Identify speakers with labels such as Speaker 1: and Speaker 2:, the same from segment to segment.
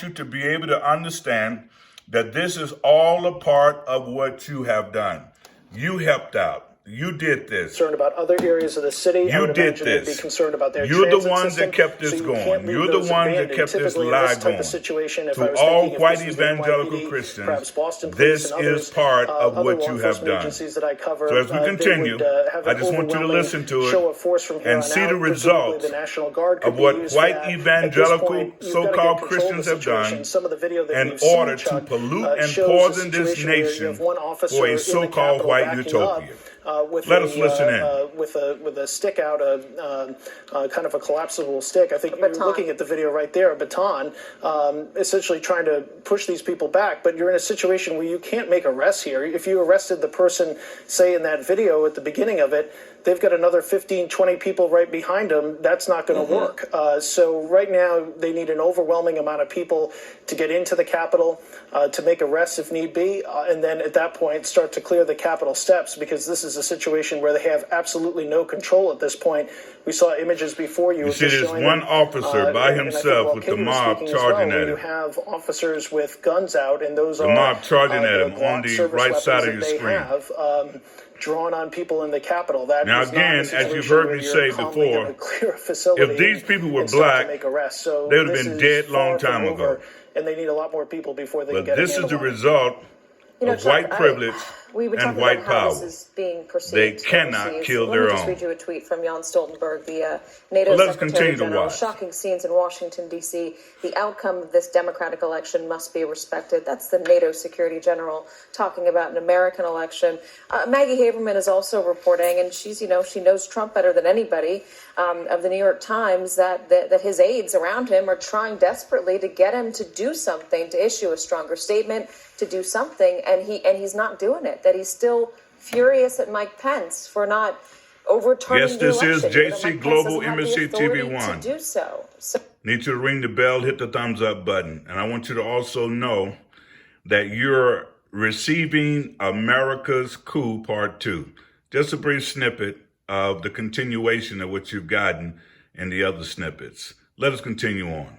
Speaker 1: you to be able to understand that this is all a part of what you have done. You helped out. You did this.
Speaker 2: Concerned about other areas of the city.
Speaker 1: You did this.
Speaker 2: Be concerned about their
Speaker 1: You're the
Speaker 2: transit
Speaker 1: ones
Speaker 2: system,
Speaker 1: that kept this
Speaker 2: so you
Speaker 1: going.
Speaker 2: can't leave
Speaker 1: You're the
Speaker 2: those
Speaker 1: ones that
Speaker 2: abandoned.
Speaker 1: kept this
Speaker 2: Typically, in
Speaker 1: lie
Speaker 2: this type
Speaker 1: going.
Speaker 2: of situation, if I
Speaker 1: To
Speaker 2: was
Speaker 1: all
Speaker 2: thinking if
Speaker 1: white
Speaker 2: this was the
Speaker 1: evangelical
Speaker 2: NYPD,
Speaker 1: Christians,
Speaker 2: perhaps Boston
Speaker 1: this
Speaker 2: Police and others,
Speaker 1: is part of
Speaker 2: other
Speaker 1: what
Speaker 2: law
Speaker 1: you have
Speaker 2: enforcement
Speaker 1: done.
Speaker 2: agencies that I cover,
Speaker 1: So as we continue,
Speaker 2: they would, have
Speaker 1: I
Speaker 2: an
Speaker 1: just want you to
Speaker 2: overwhelming
Speaker 1: listen to
Speaker 2: show
Speaker 1: it
Speaker 2: of force from here
Speaker 1: and
Speaker 2: on
Speaker 1: see
Speaker 2: out.
Speaker 1: the
Speaker 2: Presumably
Speaker 1: result
Speaker 2: the National Guard could
Speaker 1: of
Speaker 2: be
Speaker 1: what
Speaker 2: used
Speaker 1: white
Speaker 2: for that.
Speaker 1: evangelical
Speaker 2: At this point, you've got to get
Speaker 1: so-called
Speaker 2: control of
Speaker 1: Christians
Speaker 2: the
Speaker 1: have
Speaker 2: situation.
Speaker 1: done
Speaker 2: Some of the video that
Speaker 1: in
Speaker 2: we've seen,
Speaker 1: order to
Speaker 2: Chuck,
Speaker 1: pollute and
Speaker 2: shows
Speaker 1: poison this
Speaker 2: situation where you
Speaker 1: nation
Speaker 2: have one officer
Speaker 1: for a
Speaker 2: in the
Speaker 1: so-called
Speaker 2: Capitol
Speaker 1: white
Speaker 2: backing
Speaker 1: utopia.
Speaker 2: With
Speaker 1: Let us listen in.
Speaker 2: with a stick out, kind of a collapsible stick. I think you're looking at the video right there, a baton, essentially trying to push these people back. But you're in a situation where you can't make arrests here. If you arrested the person, say in that video at the beginning of it, they've got another 15, 20 people right behind them. That's not going to work. So right now they need an overwhelming amount of people to get into the Capitol, to make arrests if need be, and then at that point start to clear the Capitol steps, because this is a situation where they have absolutely no control at this point. We saw images before you.
Speaker 1: You see, there's one officer by himself with the mob charging at him.
Speaker 2: You have officers with guns out, and those
Speaker 1: the
Speaker 2: are
Speaker 1: mob charging at him
Speaker 2: Glock
Speaker 1: on the
Speaker 2: service
Speaker 1: right side of
Speaker 2: weapons
Speaker 1: your
Speaker 2: that
Speaker 1: screen.
Speaker 2: Drawn on people in the Capitol. That
Speaker 1: Now
Speaker 2: is not
Speaker 1: again,
Speaker 2: a
Speaker 1: as
Speaker 2: situation
Speaker 1: you've heard
Speaker 2: where
Speaker 1: me
Speaker 2: you're
Speaker 1: say
Speaker 2: calmly
Speaker 1: before,
Speaker 2: gonna clear a facility
Speaker 1: if these people were
Speaker 2: and start
Speaker 1: black,
Speaker 2: to make arrests. So
Speaker 1: they would have
Speaker 2: this
Speaker 1: been
Speaker 2: is
Speaker 1: dead long
Speaker 2: far from
Speaker 1: time ago.
Speaker 2: over, and they need a lot more people before they can
Speaker 1: But
Speaker 2: get a
Speaker 1: this is
Speaker 2: handle
Speaker 1: the
Speaker 2: on it.
Speaker 1: result of
Speaker 3: Chuck,
Speaker 1: white privilege
Speaker 3: we've been
Speaker 1: and
Speaker 3: talking
Speaker 1: white
Speaker 3: about how
Speaker 1: power.
Speaker 3: this is being perceived
Speaker 1: They cannot
Speaker 3: overseas.
Speaker 1: kill
Speaker 3: Let
Speaker 1: their
Speaker 3: me just
Speaker 1: own.
Speaker 3: read you a tweet from Jan Stoltenberg, the NATO
Speaker 1: Let us
Speaker 3: Secretary
Speaker 1: continue to
Speaker 3: General.
Speaker 1: watch.
Speaker 3: Shocking scenes in Washington, D.C. The outcome of this democratic election must be respected. That's the NATO Security General talking about an American election. Maggie Haberman is also reporting, and she knows Trump better than anybody, of the New York Times, that his aides around him are trying desperately to get him to do something, to issue a stronger statement, to do something, and he's not doing it. That he's still furious at Mike Pence for not overturning the election.
Speaker 1: Yes, this is JC
Speaker 3: Mike Pence
Speaker 1: Global
Speaker 3: doesn't have the
Speaker 1: MSC
Speaker 3: authority
Speaker 1: TV1.
Speaker 3: to do so.
Speaker 1: Need you to ring the bell, hit the thumbs up button. And I want you to also know that you're receiving America's Coup Part 2. Just a brief snippet of the continuation of what you've gotten in the other snippets. Let us continue on.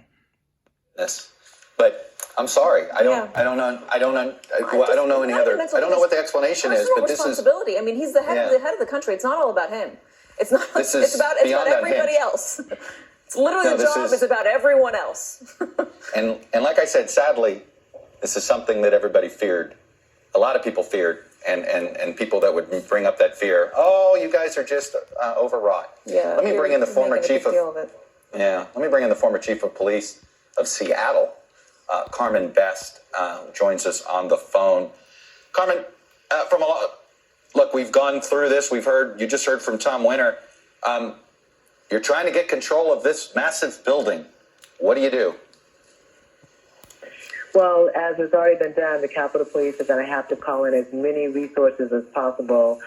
Speaker 4: Yes, but I'm sorry. I don't know any other. I don't know what the explanation is. But this is
Speaker 3: responsibility. I mean, he's the head of the country. It's not all about him. It's not. It's about everybody else. It's literally the job is about everyone else.
Speaker 4: and like I said, sadly, this is something that everybody feared. A lot of people feared, and people that would bring up that fear. Oh, you guys are just overwrought.
Speaker 3: Yeah.
Speaker 4: Let me bring in the former chief of.
Speaker 3: Yeah.
Speaker 4: Let me bring in the former chief of police of Seattle, Carmen Best, joins us on the phone. Carmen, look, we've gone through this. You just heard from Tom Winter. You're trying to get control of this massive building. What do you do?
Speaker 5: Well, as has already been done, the Capitol Police are going to have to call in as many resources as possible,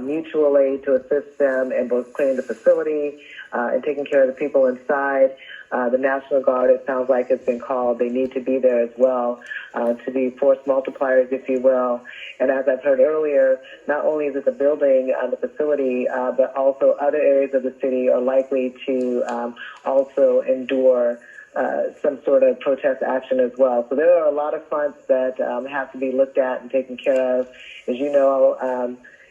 Speaker 5: mutual aid to assist them in both cleaning the facility and taking care of the people inside. The National Guard, it sounds like, has been called. They need to be there as well to be force multipliers, if you will. And as I've heard earlier, not only is it the building, the facility, but also other areas of the city are likely to also endure some sort of protest action as well. So there are a lot of fronts that have to be looked at and taken care of. As you know,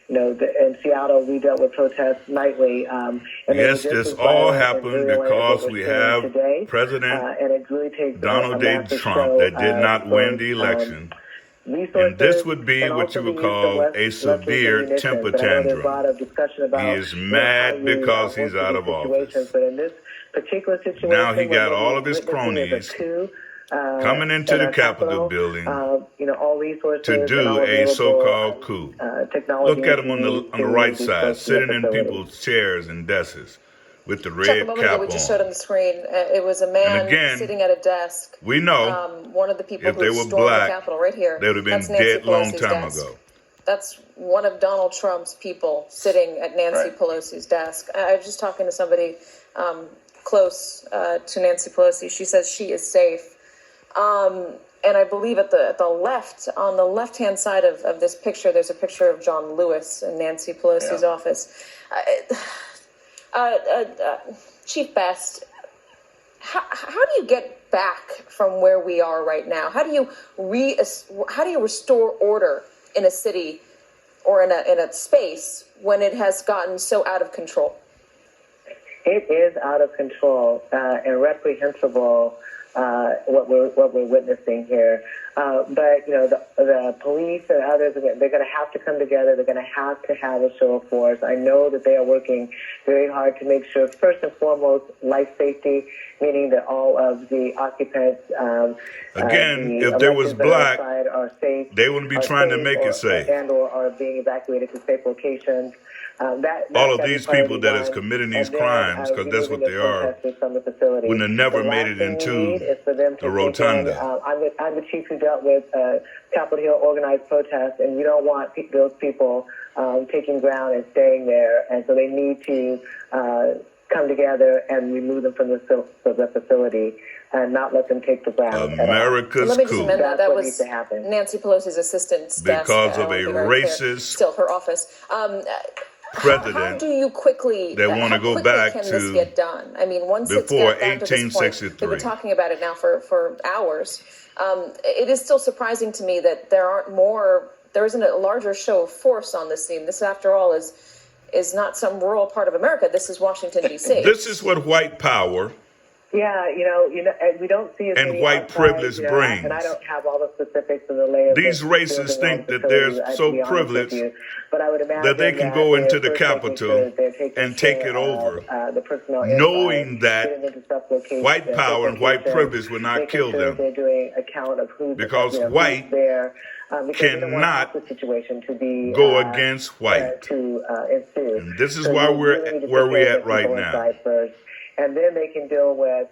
Speaker 5: in Seattle, we dealt with protests nightly.
Speaker 1: Yes, this all happened because we have President Donald J. Trump that did not win the election. And this would be what you would call a severe temper tantrum. He is mad because he's out of office. Now he got all of his cronies coming into the Capitol building to do a so-called coup. Look at him on the right side, sitting in people's chairs and desks with the red cap on.
Speaker 3: We just showed on the screen. It was a man sitting at a desk.
Speaker 1: We know
Speaker 3: one of the people
Speaker 1: if they
Speaker 3: who
Speaker 1: were
Speaker 3: stormed
Speaker 1: black,
Speaker 3: the Capitol right here.
Speaker 1: they would have been
Speaker 3: Nancy
Speaker 1: dead long
Speaker 3: Pelosi's
Speaker 1: time
Speaker 3: desk.
Speaker 1: ago.
Speaker 3: That's one of Donald Trump's people sitting at Nancy Pelosi's desk. I was just talking to somebody close to Nancy Pelosi. She says she is safe. And I believe at the left, on the left-hand side of this picture, there's a picture of John Lewis in Nancy Pelosi's office. Chief Best, how do you get back from where we are right now? How do you restore order in a city or in a space when it has gotten so out of control?
Speaker 5: It is out of control and reprehensible what we're witnessing here. But the police and others, they're going to have to come together. They're going to have a show of force. I know that they are working very hard to make sure, first and foremost, life safety, meaning that all of the occupants,
Speaker 1: again, if there was black,
Speaker 5: are safe,
Speaker 1: they wouldn't be trying to make it safe,
Speaker 5: and/or are being evacuated to safe locations.
Speaker 1: All of these people that is committing these crimes, because that's what they are, would have never made it into the rotunda.
Speaker 5: I'm the chief who dealt with Capitol Hill organized protests, and you don't want those people taking ground and staying there, and so they need to come together and remove them from the facility and not let them take the ground.
Speaker 1: America's
Speaker 3: Let me just
Speaker 1: coup.
Speaker 3: amend that. That was Nancy Pelosi's assistant's desk.
Speaker 1: Because of a racist,
Speaker 3: still her office.
Speaker 1: president.
Speaker 3: How do you quickly?
Speaker 1: They want to go back
Speaker 3: can
Speaker 1: to
Speaker 3: this get done? I mean, once
Speaker 1: before
Speaker 3: it's down to this
Speaker 1: 1863.
Speaker 3: point, we've been talking about it now for hours. It is still surprising to me that there isn't a larger show of force on this scene. This, after all, is not some rural part of America. This is Washington, D.C.
Speaker 1: This is what white power
Speaker 5: we don't see as
Speaker 1: and
Speaker 5: many
Speaker 1: white
Speaker 5: outside,
Speaker 1: privilege brings.
Speaker 5: And I don't have all the specifics of the layers.
Speaker 1: These racists think that they're so privileged that they can go into the Capitol and take it over, knowing that white power and white privilege will not kill them, because white cannot go against white. And this is why we're where we're at right now.
Speaker 5: And then they can deal with,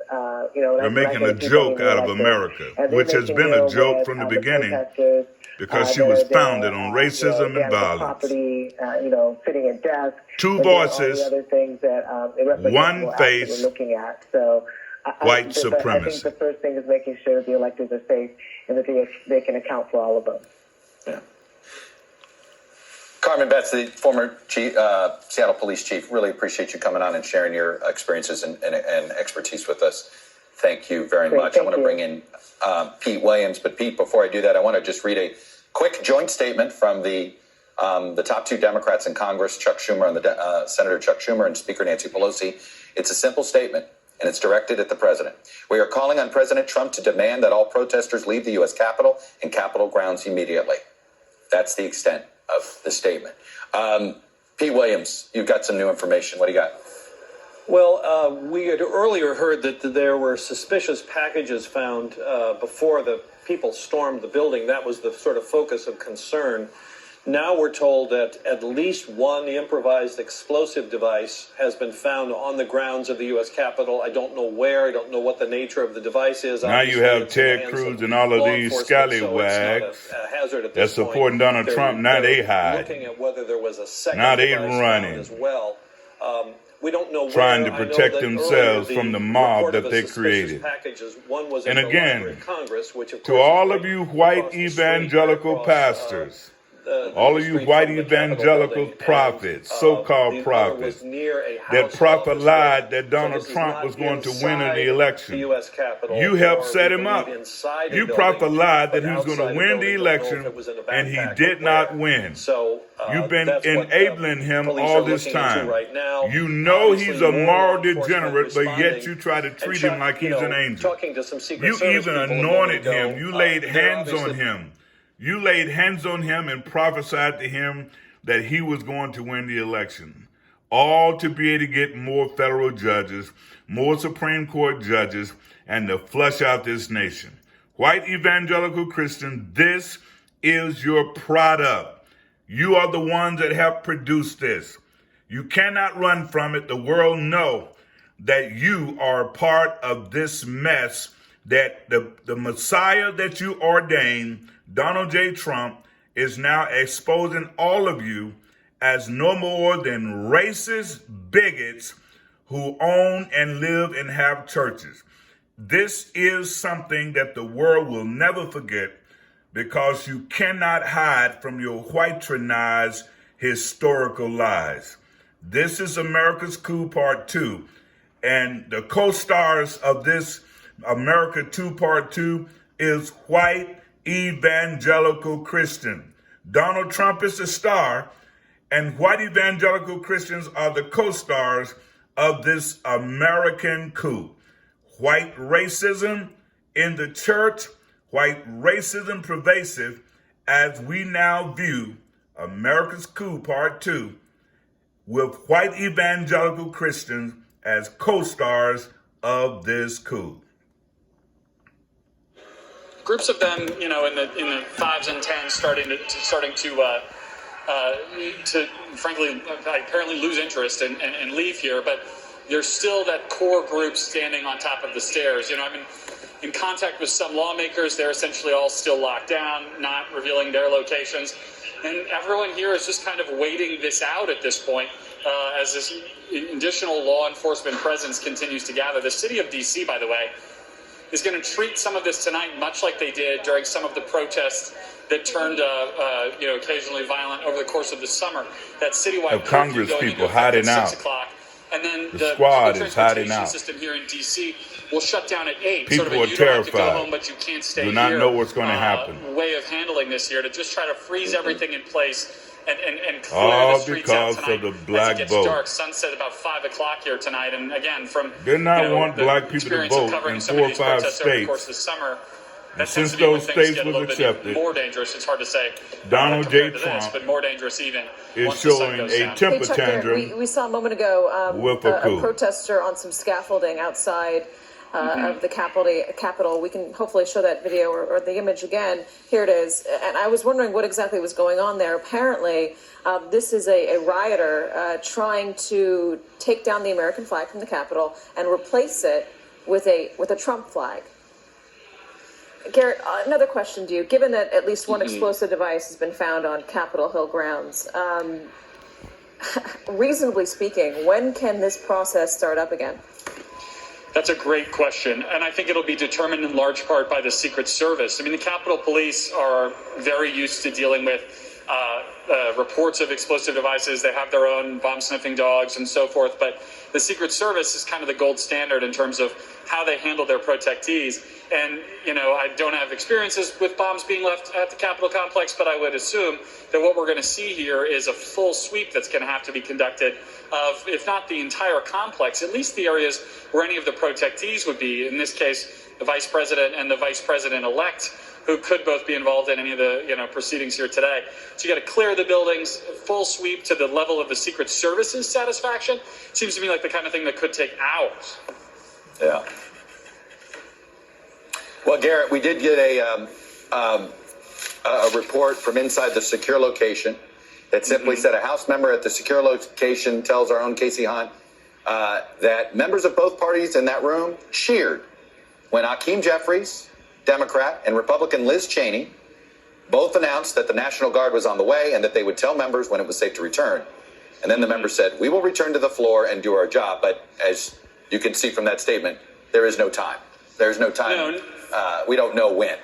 Speaker 1: They're making a joke out of America, which has been a joke from the beginning, because she was founded on racism and violence.
Speaker 5: Sitting at desks.
Speaker 1: Two voices, one face, white supremacy.
Speaker 5: I think the first thing is making sure the electors are safe and that they can account for all of them.
Speaker 4: Yeah. Carmen Betts, the former Seattle police chief, really appreciate you coming on and sharing your experiences and expertise with us. Thank you very much. I want to bring in Pete Williams. But Pete, before I do that, I want to just read a quick joint statement from the top two Democrats in Congress, Chuck Schumer and Senator Chuck Schumer and Speaker Nancy Pelosi. It's a simple statement, and it's directed at the president. We are calling on President Trump to demand that all protesters leave the U.S. Capitol and Capitol grounds immediately. That's the extent of the statement. Pete Williams, you've got some new information. What do you got?
Speaker 6: Well, we had earlier heard that there were suspicious packages found before the people stormed the building. That was the sort of focus of concern. Now we're told that at least one improvised explosive device has been found on the grounds of the U.S. Capitol. I don't know where. I don't know what the nature of the device is.
Speaker 1: Now you have Ted Cruz and all of these scallywags that's supporting Donald Trump. Now they hide.
Speaker 6: Looking at whether there was a second
Speaker 1: now they
Speaker 6: device
Speaker 1: running
Speaker 6: as well. We don't know
Speaker 1: trying
Speaker 6: where.
Speaker 1: to protect themselves from the mob that they created.
Speaker 6: One was
Speaker 1: and again,
Speaker 6: Congress, which of
Speaker 1: to all of you white evangelical pastors, all of you white evangelical prophets, so-called prophets, that prophet lied that Donald Trump was going to win in the election. You helped set him up. You prophet lied that he was going to win the election, and he did not win. You've been enabling him all this time. You know he's a moral degenerate, but yet you try to treat him like he's an angel. You even anointed him. You laid hands on him. You laid hands on him and prophesied to him that he was going to win the election. All to be able to get more federal judges, more Supreme Court judges, and to flush out this nation. White evangelical Christians, this is your product. You are the ones that have produced this. You cannot run from it. The world know that you are a part of this mess, that the Messiah that you ordained, Donald J. Trump, is now exposing all of you as no more than racist bigots who own and live and have churches. This is something that the world will never forget, because you cannot hide from your white-tronized historical lies. This is America's Coup Part 2. And the co-stars of this America 2 Part 2 is white evangelical Christian. Donald Trump is the star, and white evangelical Christians are the co-stars of this American coup. White racism in the church, white racism pervasive, as we now view America's Coup Part 2 with white evangelical Christians as co-stars of this coup.
Speaker 7: Groups of them, in the 5s and 10s, starting to frankly apparently lose interest and leave here, but there's still that core group standing on top of the stairs. I'm in contact with some lawmakers. They're essentially all still locked down, not revealing their locations, and everyone here is just kind of waiting this out at this point as this additional law enforcement presence continues to gather. The city of D.C., by the way, is going to treat some of this tonight much like they did during some of the protests that turned, occasionally violent over the course of the summer. That citywide
Speaker 1: Congress people hiding out.
Speaker 7: 6 o'clock. And then
Speaker 1: the squad is hiding out.
Speaker 7: System here in D.C. will shut down at 8.
Speaker 1: People
Speaker 7: sort of
Speaker 1: are terrified.
Speaker 7: You don't have to go home, but you can't stay
Speaker 1: do not
Speaker 7: here.
Speaker 1: know what's going to happen.
Speaker 7: Way of handling this here to just try to freeze everything in place and clear
Speaker 1: all
Speaker 7: the streets out
Speaker 1: because
Speaker 7: tonight.
Speaker 1: of the black
Speaker 7: as it gets
Speaker 1: vote.
Speaker 7: dark, sunset about 5 o'clock here tonight, and again from
Speaker 1: did not want
Speaker 7: the
Speaker 1: black people to
Speaker 7: experience of
Speaker 1: vote
Speaker 7: covering
Speaker 1: in
Speaker 7: some
Speaker 1: 4
Speaker 7: of
Speaker 1: or
Speaker 7: these
Speaker 1: 5
Speaker 7: protests over the course
Speaker 1: states.
Speaker 7: of the summer.
Speaker 1: And since those states was accepted,
Speaker 7: more dangerous. It's hard to say.
Speaker 1: Donald J. Trump
Speaker 7: but more dangerous even
Speaker 1: is showing a temper tantrum.
Speaker 3: We saw a moment ago
Speaker 1: with a
Speaker 3: protester on some scaffolding outside of the Capitol. We can hopefully show that video or the image again. Here it is. And I was wondering what exactly was going on there. Apparently, this is a rioter trying to take down the American flag from the Capitol and replace it with a Trump flag. Garrett, another question to you. Given that at least one explosive device has been found on Capitol Hill grounds, reasonably speaking, when can this process start up again?
Speaker 7: That's a great question, and I think it'll be determined in large part by the Secret Service. I mean, the Capitol Police are very used to dealing with reports of explosive devices. They have their own bomb-sniffing dogs and so forth, but the Secret Service is kind of the gold standard in terms of how they handle their protectees. And, I don't have experiences with bombs being left at the Capitol complex, but I would assume that what we're going to see here is a full sweep that's going to have to be conducted of, if not the entire complex, at least the areas where any of the protectees would be. In this case, the vice president and the vice president-elect, who could both be involved in any of the proceedings here today. So you got to clear the buildings, full sweep to the level of the Secret Service's satisfaction. Seems to me like the kind of thing that could take hours.
Speaker 4: Yeah. Well, Garrett, we did get a report from inside the secure location that simply said a House member at the secure location tells our own Casey Hunt that members of both parties in that room cheered when Hakeem Jeffries, Democrat, and Republican Liz Cheney both announced that the National Guard was on the way and that they would tell members when it was safe to return. And then the member said, "We will return to the floor and do our job." But as you can see from that statement, there is no time. There's no time. We don't know when.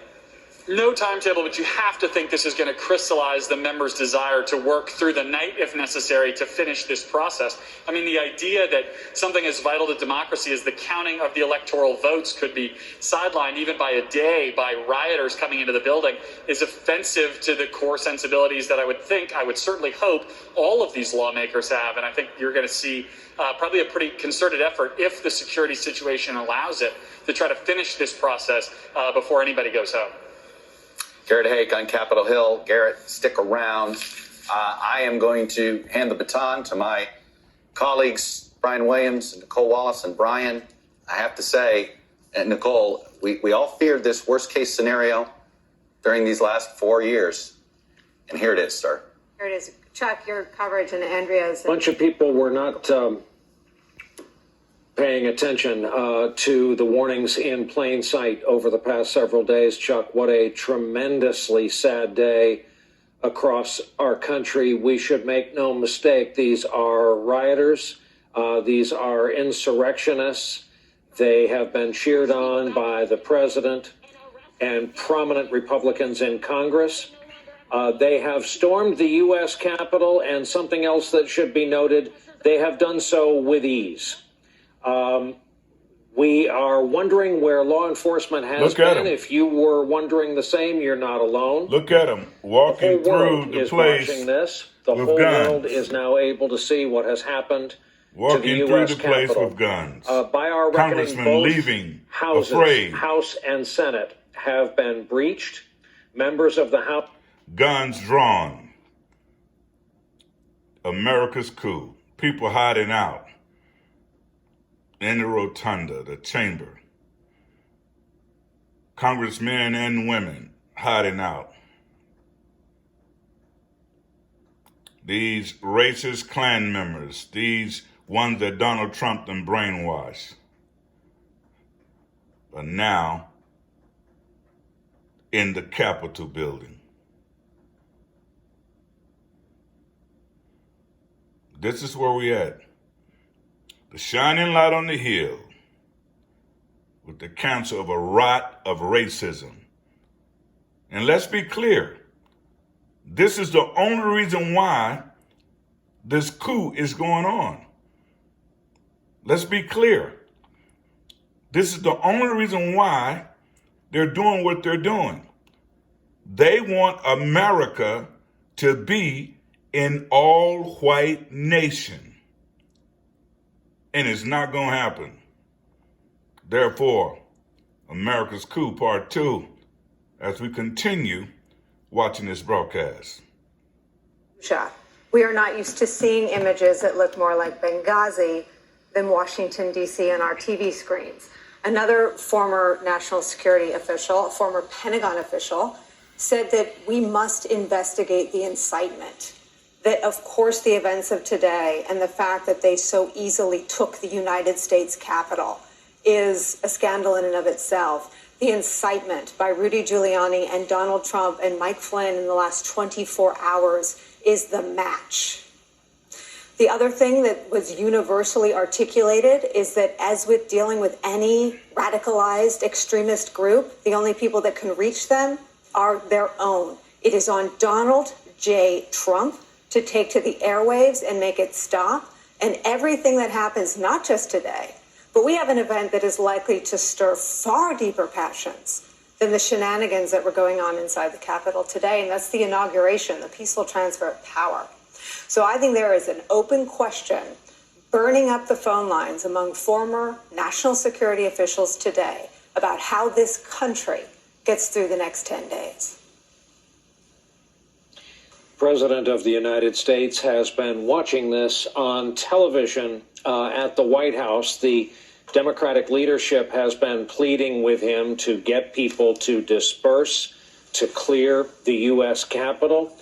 Speaker 7: No timetable, but you have to think this is going to crystallize the members' desire to work through the night, if necessary, to finish this process. I mean, the idea that something as vital to democracy as the counting of the electoral votes could be sidelined even by a day by rioters coming into the building is offensive to the core sensibilities that I would certainly hope all of these lawmakers have. And I think you're going to see probably a pretty concerted effort, if the security situation allows it, to try to finish this process before anybody goes home.
Speaker 4: Garrett Haake on Capitol Hill. Garrett, stick around. I am going to hand the baton to my colleagues, Brian Williams, and Nicole Wallace. And Brian, I have to say, and Nicole, we all feared this worst-case scenario during these last 4 years. And here it is, sir.
Speaker 8: Here it is. Chuck, your coverage and Andrea's.
Speaker 6: A bunch of people were not paying attention to the warnings in plain sight over the past several days. Chuck, what a tremendously sad day across our country. We should make no mistake. These are rioters. These are insurrectionists. They have been cheered on by the president and prominent Republicans in Congress. They have stormed the U.S. Capitol, and something else that should be noted, they have done so with ease. We are wondering where law enforcement has been. If you were wondering the same, you're not alone.
Speaker 1: Look at them walking through the place
Speaker 6: watching this. The
Speaker 1: with
Speaker 6: whole
Speaker 1: guns.
Speaker 6: world is now able to see what has happened
Speaker 1: Walking
Speaker 6: to the
Speaker 1: through
Speaker 6: U.S.
Speaker 1: the place
Speaker 6: Capitol.
Speaker 1: with guns.
Speaker 6: By our reckoning,
Speaker 1: Congressmen
Speaker 6: both
Speaker 1: leaving
Speaker 6: houses,
Speaker 1: afraid.
Speaker 6: House and Senate, have been breached. Members of the House.
Speaker 1: Guns drawn. America's coup. People hiding out in the rotunda, the chamber. Congressmen and women hiding out. These racist Klan members, these ones that Donald Trump done brainwashed. But now, in the Capitol building. This is where we at. The shining light on the hill with the cancer of a rot of racism. And let's be clear, this is the only reason why this coup is going on. Let's be clear. This is the only reason why they're doing what they're doing. They want America to be an all-white nation. And it's not going to happen. Therefore, America's Coup Part 2, as we continue watching this broadcast.
Speaker 8: We are not used to seeing images that look more like Benghazi than Washington, D.C. on our TV screens. Another former national security official, a former Pentagon official, said that we must investigate the incitement. That, of course, the events of today and the fact that they so easily took the United States Capitol is a scandal in and of itself. The incitement by Rudy Giuliani and Donald Trump and Mike Flynn in the last 24 hours is the match. The other thing that was universally articulated is that, as with dealing with any radicalized extremist group, the only people that can reach them are their own. It is on Donald J. Trump to take to the airwaves and make it stop. And everything that happens, not just today, but we have an event that is likely to stir far deeper passions than the shenanigans that were going on inside the Capitol today. And that's the inauguration, the peaceful transfer of power. So I think there is an open question burning up the phone lines among former national security officials today about how this country gets through the next 10 days.
Speaker 6: President of the United States has been watching this on television at the White House. The Democratic leadership has been pleading with him to get people to disperse, to clear the U.S. Capitol.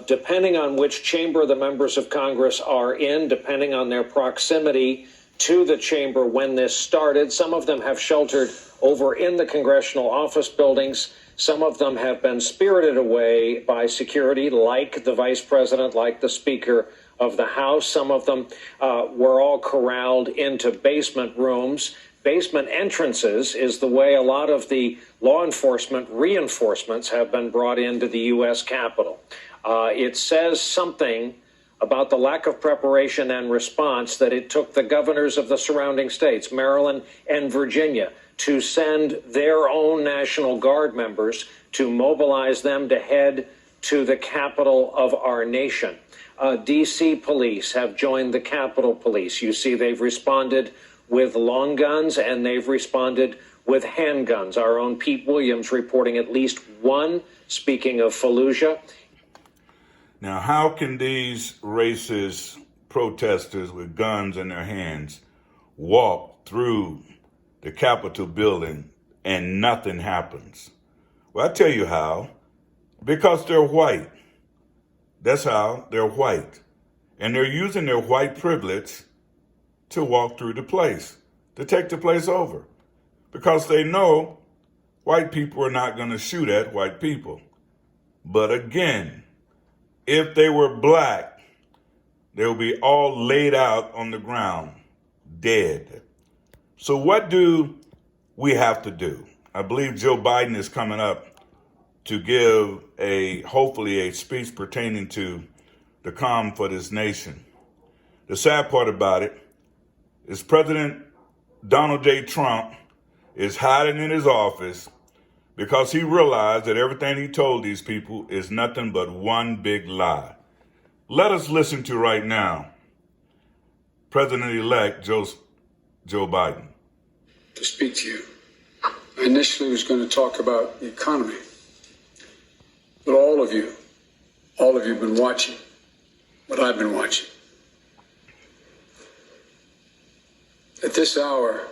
Speaker 6: Depending on which chamber the members of Congress are in, depending on their proximity to the chamber when this started, some of them have sheltered over in the congressional office buildings. Some of them have been spirited away by security, like the vice president, like the Speaker of the House. Some of them were all corralled into basement rooms. Basement entrances is the way a lot of the law enforcement reinforcements have been brought into the U.S. Capitol. It says something about the lack of preparation and response that it took the governors of the surrounding states, Maryland and Virginia, to send their own National Guard members to mobilize them to head to the capital of our nation. D.C. police have joined the Capitol Police. You see, they've responded with long guns and they've responded with handguns. Our own Pete Williams reporting at least one, speaking of Fallujah.
Speaker 1: Now, how can these racist protesters with guns in their hands walk through the Capitol building and nothing happens? Well, I tell you how. Because they're white. That's how. They're white. And they're using their white privilege to walk through the place, to take the place over. Because they know white people are not going to shoot at white people. But again, if they were black, they will be all laid out on the ground, dead. So what do we have to do? I believe Joe Biden is coming up to give hopefully a speech pertaining to the calm for this nation. The sad part about it is President Donald J. Trump is hiding in his office because he realized that everything he told these people is nothing but one big lie. Let us listen to right now President-elect Joe Biden.
Speaker 9: To speak to you. I initially was going to talk about the economy, but all of you have been watching what I've been watching. At this hour,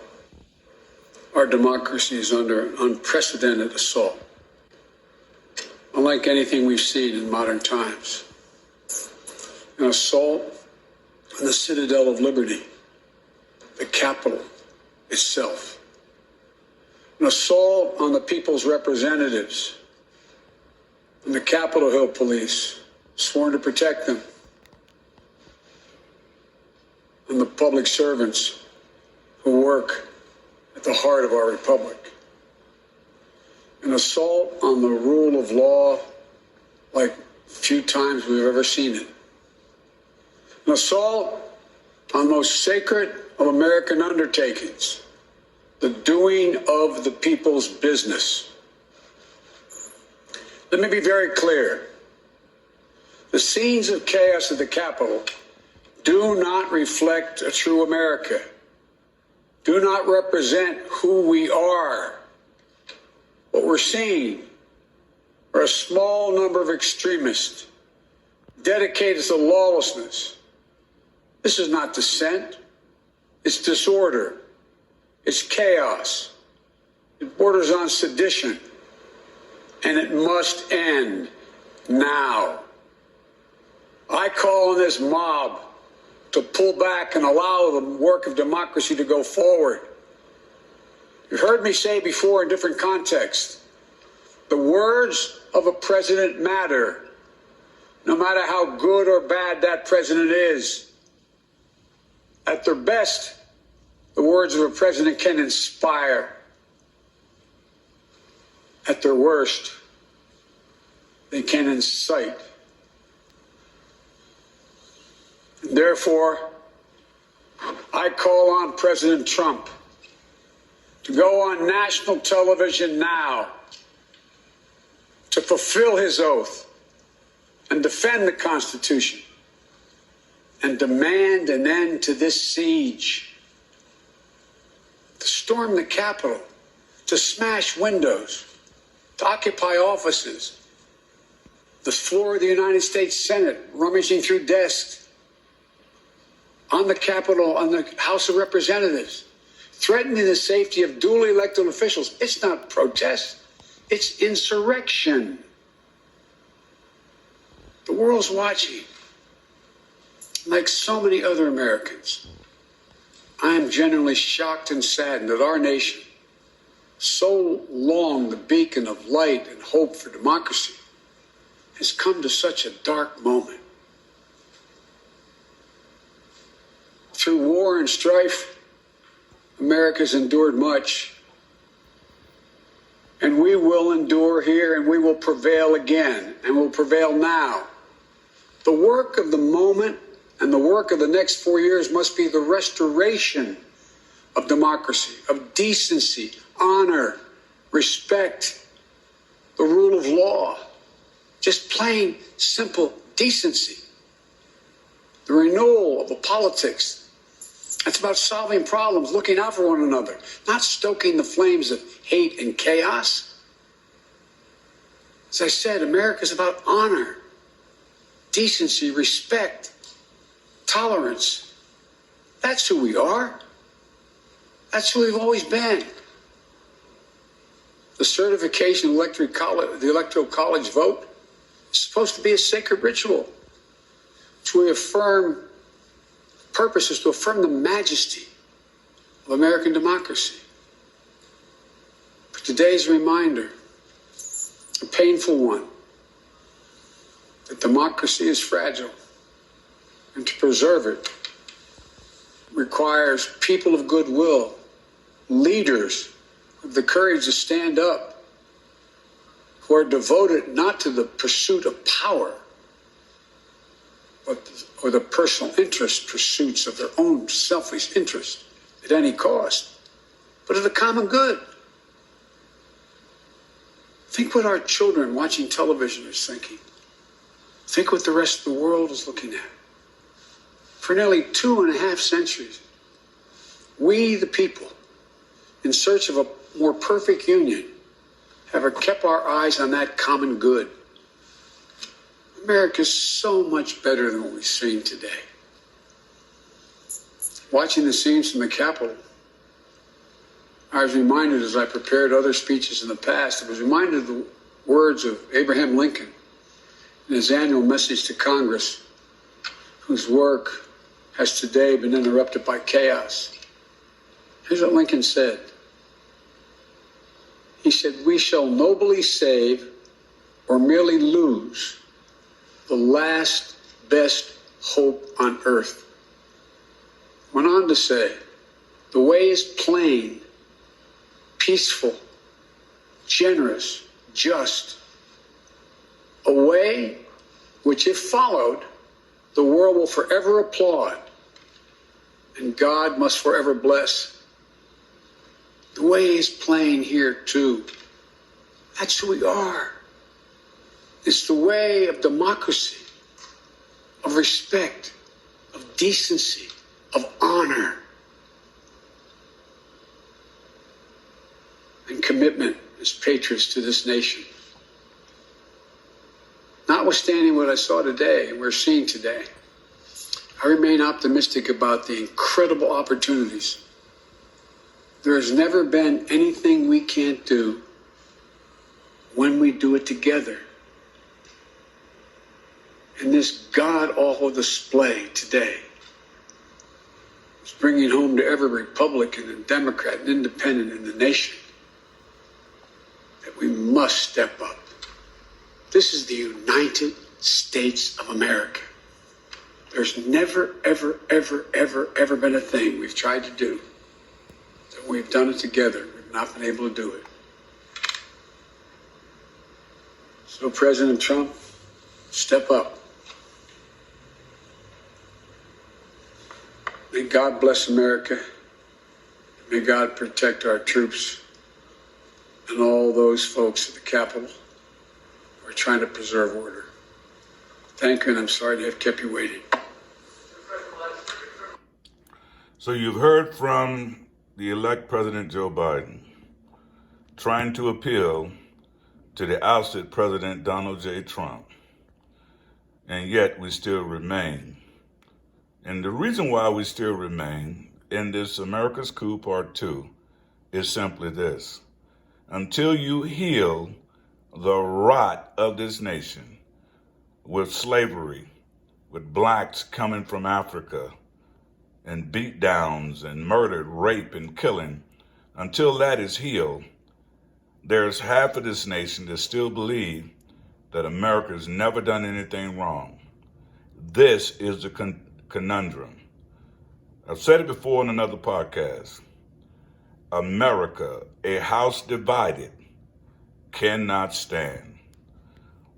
Speaker 9: our democracy is under unprecedented assault, unlike anything we've seen in modern times. An assault on the citadel of liberty, the Capitol itself. An assault on the people's representatives and the Capitol Hill police, sworn to protect them, and the public servants who work at the heart of our republic. An assault on the rule of law like few times we've ever seen it. An assault on the most sacred of American undertakings, the doing of the people's business. Let me be very clear. The scenes of chaos at the Capitol do not reflect a true America, do not represent who we are. What we're seeing are a small number of extremists dedicated to lawlessness. This is not dissent. It's disorder. It's chaos. It borders on sedition. And it must end now. I call on this mob to pull back and allow the work of democracy to go forward. You've heard me say before in different contexts, the words of a president matter, no matter how good or bad that president is. At their best, the words of a president can inspire. At their worst, they can incite. Therefore, I call on President Trump to go on national television now to fulfill his oath and defend the Constitution and demand an end to this siege, to storm the Capitol, to smash windows, to occupy offices, the floor of the United States Senate, rummaging through desks, on the Capitol, on the House of Representatives, threatening the safety of duly elected officials. It's not protest, it's insurrection. The world's watching. Like so many other Americans, I am genuinely shocked and saddened that our nation, so long the beacon of light and hope for democracy, has come to such a dark moment. Through war and strife, America's endured much. And we will endure here, and we will prevail again, and will prevail now. The work of the moment and the work of the next 4 years must be the restoration of democracy, of decency, honor, respect, the rule of law, just plain, simple decency. The renewal of the politics. It's about solving problems, looking out for one another, not stoking the flames of hate and chaos. As I said, America is about honor, decency, respect, tolerance. That's who we are. That's who we've always been. The certification of the Electoral College vote is supposed to be a sacred ritual to affirm purpose is to affirm the majesty of American democracy. But today's reminder, a painful one, that democracy is fragile, and to preserve it requires people of goodwill, leaders with the courage to stand up, who are devoted not to the pursuit of power, or the personal interest pursuits of their own selfish interest at any cost, but of the common good. Think what our children watching television are thinking. Think what the rest of the world is looking at. For nearly 2.5 centuries, we, the people, in search of a more perfect union, have kept our eyes on that common good. America is so much better than what we've seen today. Watching the scenes from the Capitol, I was reminded, as I prepared other speeches in the past, I was reminded of the words of Abraham Lincoln in his annual message to Congress, whose work has today been interrupted by chaos. Here's what Lincoln said. He said, "We shall nobly save or merely lose the last best hope on earth." Went on to say, "The way is plain, peaceful, generous, just. A way which, if followed, the world will forever applaud and God must forever bless." The way is plain here, too. That's who we are. It's the way of democracy, of respect, of decency, of honor, and commitment as patriots to this nation. Notwithstanding what I saw today and we're seeing today, I remain optimistic about the incredible opportunities. There has never been anything we can't do when we do it together. And this god-awful display today is bringing home to every Republican and Democrat and Independent in the nation that we must step up. This is the United States of America. There's never, ever, ever, ever, ever been a thing we've tried to do that we've done it together. We've not been able to do it. So, President Trump, step up. May God bless America. May God protect our troops and all those folks at the Capitol who are trying to preserve order. Thank you, and I'm sorry to have kept you waiting.
Speaker 1: So you've heard from the elect President Joe Biden trying to appeal to the ousted President Donald J. Trump. And yet we still remain. And the reason why we still remain in this America's Coup Part 2 is simply this. Until you heal the rot of this nation with slavery, with blacks coming from Africa, and beatdowns and murder, rape, and killing, until that is healed, there's half of this nation that still believe that America's never done anything wrong. This is the conundrum. I've said it before in another podcast. America, a house divided, cannot stand.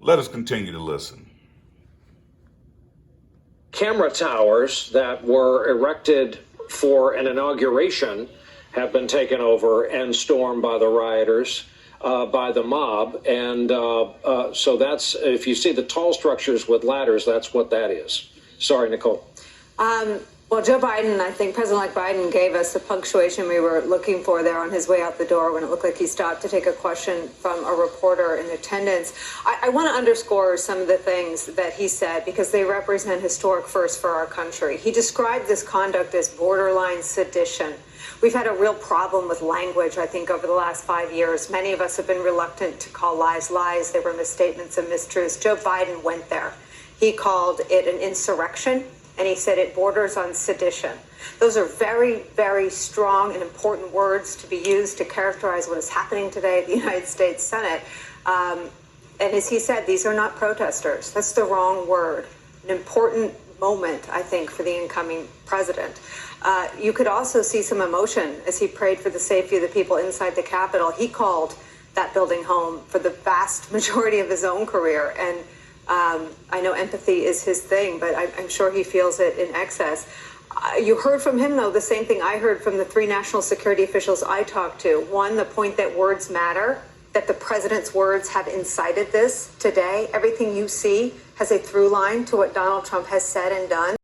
Speaker 1: Let us continue to listen.
Speaker 10: Camera towers that were erected for an inauguration have been taken over and stormed by the rioters, by the mob. And so that's, if you see the tall structures with ladders, that's what that is. Sorry, Nicole.
Speaker 8: Well, Joe Biden, I think President-elect Biden gave us the punctuation we were looking for there on his way out the door when it looked like he stopped to take a question from a reporter in attendance. I want to underscore some of the things that he said because they represent historic firsts for our country. He described this conduct as borderline sedition. We've had a real problem with language, I think, over the last 5 years. Many of us have been reluctant to call lies lies. They were misstatements and mistruths. Joe Biden went there. He called it an insurrection. And he said it borders on sedition. Those are very, very strong and important words to be used to characterize what is happening today at the United States Senate. And as he said, these are not protesters. That's the wrong word. An important moment, I think, for the incoming president. You could also see some emotion as he prayed for the safety of the people inside the Capitol. He called that building home for the vast majority of his own career. And I know empathy is his thing, but I'm sure he feels it in excess. You heard from him, though, the same thing I heard from the 3 national security officials I talked to. One, the point that words matter, that the president's words have incited this today. Everything you see has a through line to what Donald Trump has said and done.